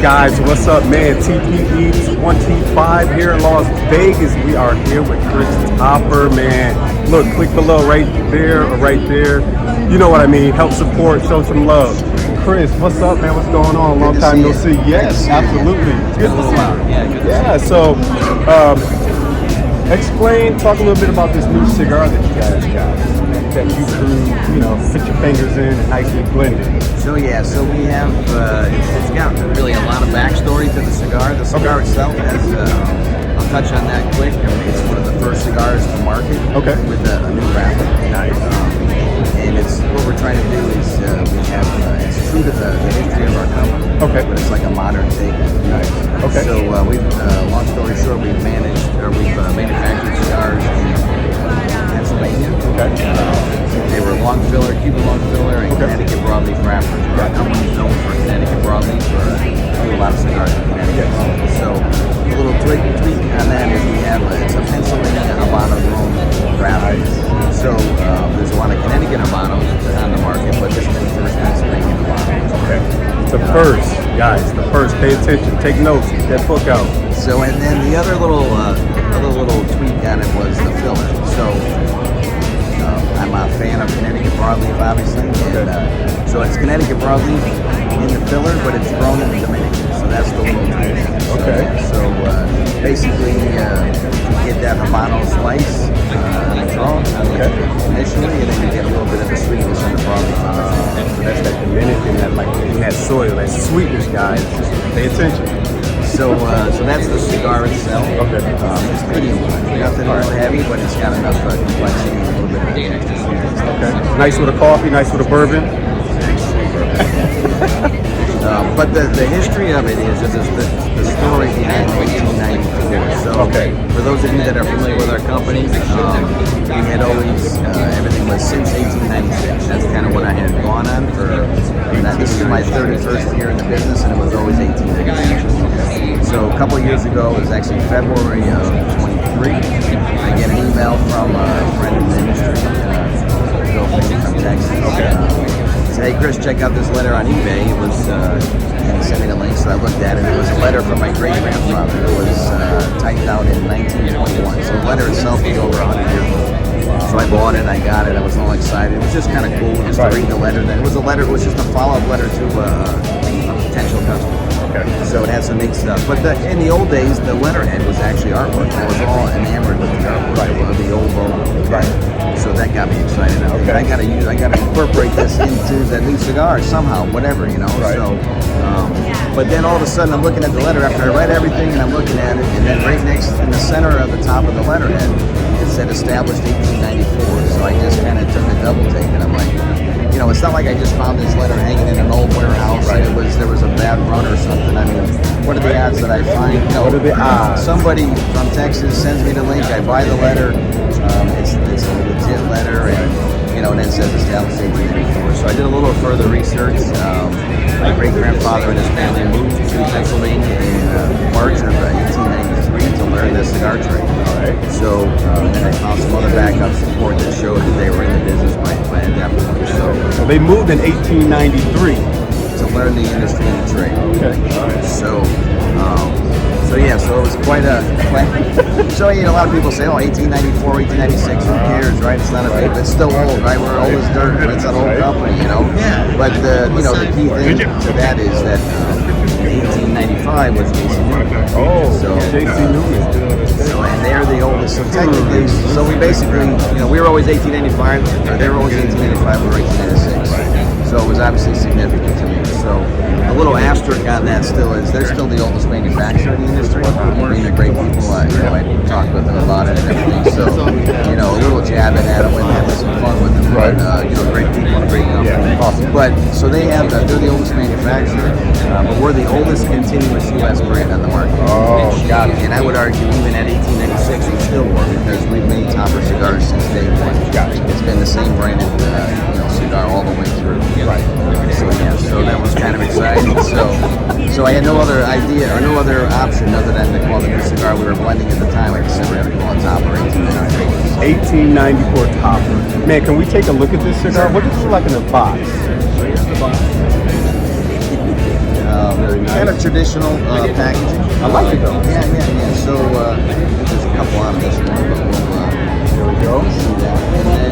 guys, what's up, man? TPE 25 here in Las Vegas. We are here with Chris Topper, man. Look, click below right there or right there. You know what I mean. Help support, show some love. Chris, what's up, man? What's going on? Long time no see. Yes, absolutely. Good to see you. Yeah, so talk a little bit about this new cigar that you guys got. That you grew, you know, put your fingers in and nicely blended. So we have, it's got really a lot of backstory to the cigar. The cigar itself has, I'll touch on that quick. I mean, it's one of the first cigars to market with a new wrapper. Nice. And it's, what we're trying to do is, it's true to the history of our company. Okay. But it's like a modern take. Nice. Okay. So long story short, we've manufactured cigars in Pennsylvania. Okay. They were long filler, Cuban long filler, and Connecticut broadleaf wrappers. Our company's known for Connecticut broadleaf. We do a lot of cigars in Connecticut. So a little tweak on that is we have it's a Pennsylvania Habano grown wrapper. So there's a lot of Connecticut Habanos on the market, but this is the first Pennsylvania Habano. Okay. The first, guys. The first. Pay attention. Take notes. Get that book out. So and then the other little tweak on it was the filler. So I'm a fan of Connecticut broadleaf, obviously. And, so it's Connecticut broadleaf in the filler, but it's grown in the Dominican. So that's the little tweak. So basically, you get that Habano slice on the draw initially, and then you get a little bit of the sweetness in the broadleaf. So that's that Dominican, that soil, that sweetness, guys. Pay attention. So that's the cigar itself. Okay. It's pretty, nothing real heavy, but it's got enough complexity and a little bit of extra sweetness. Okay. Nice with a coffee, nice with a bourbon. But the history of it is the story behind 1894. So for those of you that are familiar with our company, we had always, everything was since 1896. That's kind of what I had gone on for, this is my 31st year in the business, and it was always 1896. So a couple of years ago, it was actually February of 23, I get an email from a friend in the industry, from Texas. Hey Chris, check out this letter on eBay. It was, he sent me the link, so I looked at it. It was a letter from my great-grandfather. It was typed out in 1921. So the letter itself is over 100 years old. So I bought it, I got it, I was all excited. It was just kind of cool just to read the letter. Then it was it was just a follow-up letter to a potential customer. So it had some neat stuff. But in the old days, the letterhead was actually artwork. I was all enamored with the artwork of the old logo. So that got me excited. I gotta incorporate this into the new cigar somehow, whatever, you know. So, but then all of a sudden, I'm looking at the letter after I read everything, and I'm looking at it, and then right next in the center of the top of the letterhead, it said established 1894. So I just kind of took a double take, and I'm like, you know, it's not like I just found this letter hanging in an old warehouse and there was a bad run or something. I mean, what are the odds that I find, you know, what are the odds? Somebody from Texas sends me the link, I buy the letter, it's a legit letter, and you know, and it says established 1894. So I did a little further research. My great-grandfather and his family moved to Pennsylvania in March of 1893 to learn the cigar trade. So then I found some other backup support that showed that they were in the business by that point. So they moved in 1893 to learn the industry and the trade. So it was quite a. So you know, a lot of people say, oh, 1894, 1896, who cares, right? It's not a big, it's still old, right? We're old as dirt, but it's an old company, you know. But the key thing to that is that 1895 was J.C. Newman. So J.C. Newman. So and they're the oldest. So technically, we basically, you know, we were always 1895, or they were always 1885, we were 1896. So it was obviously significant to me. So a little asterisk on that still is they're still the oldest manufacturer in the industry. They're great people. You know, I talked with them about it and everything. So you know, a little jabbing at them and having some fun with them. But you know, great people and a great company. Awesome. But so they're the oldest manufacturer, but we're the oldest continuous U.S. brand on the market. Oh, got it. And I would argue even at 1896 we still were, because we've made Topper cigars since day one. Got it. It's been the same branded cigar all the way through. So that was kind of exciting. So I had no other idea or no other option other than to call the new cigar we were blending at the time. Like I said, we're going to call it Topper 1894 Topper. Man, can we take a look at this cigar? What does it look like in the box? Very kind of traditional packaging. I like it though. Yeah. So there's a couple on this one, but There we go. see that. And then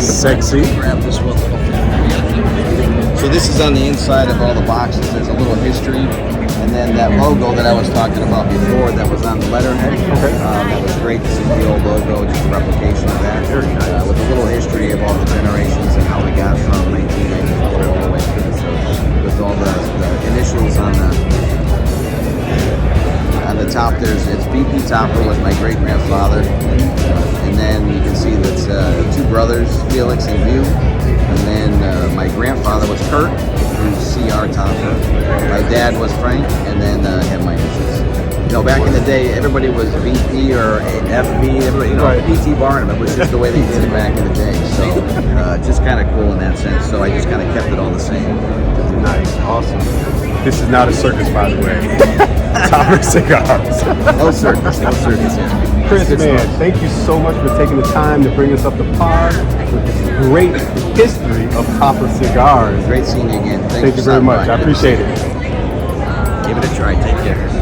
Sexy. grab this one little thing. So this is on the inside of all the boxes. There's a little history, and then that logo that I was talking about before that was on the letterhead. Okay. That was great to see the old logo, just a replication of that. Very nice. With a little history of all the generations and how we got from 1994 all the way through. So with all the initials on the top, it's BP Topper was my great grandfather, and then you can see that's two brothers, Felix and Hugh, and then my grandfather was Kurt, who's Cigar Topper. My dad was Frank, and then had my initials. You know, back in the day, everybody was VP or FB. Everybody, you know, Right. PT Barnum. It was just the way they did it back in the day. So just kind of cool in that sense. So I just kind of kept it all the same. Nice, awesome. This is not a circus, by the way. Topper Cigars. No circus here. Chris, Good man, stuff. thank you so much for taking the time to bring us up to par with this great history of Topper Cigars. Great seeing you again. Thank you very much. I appreciate it. Give it a try. Take care.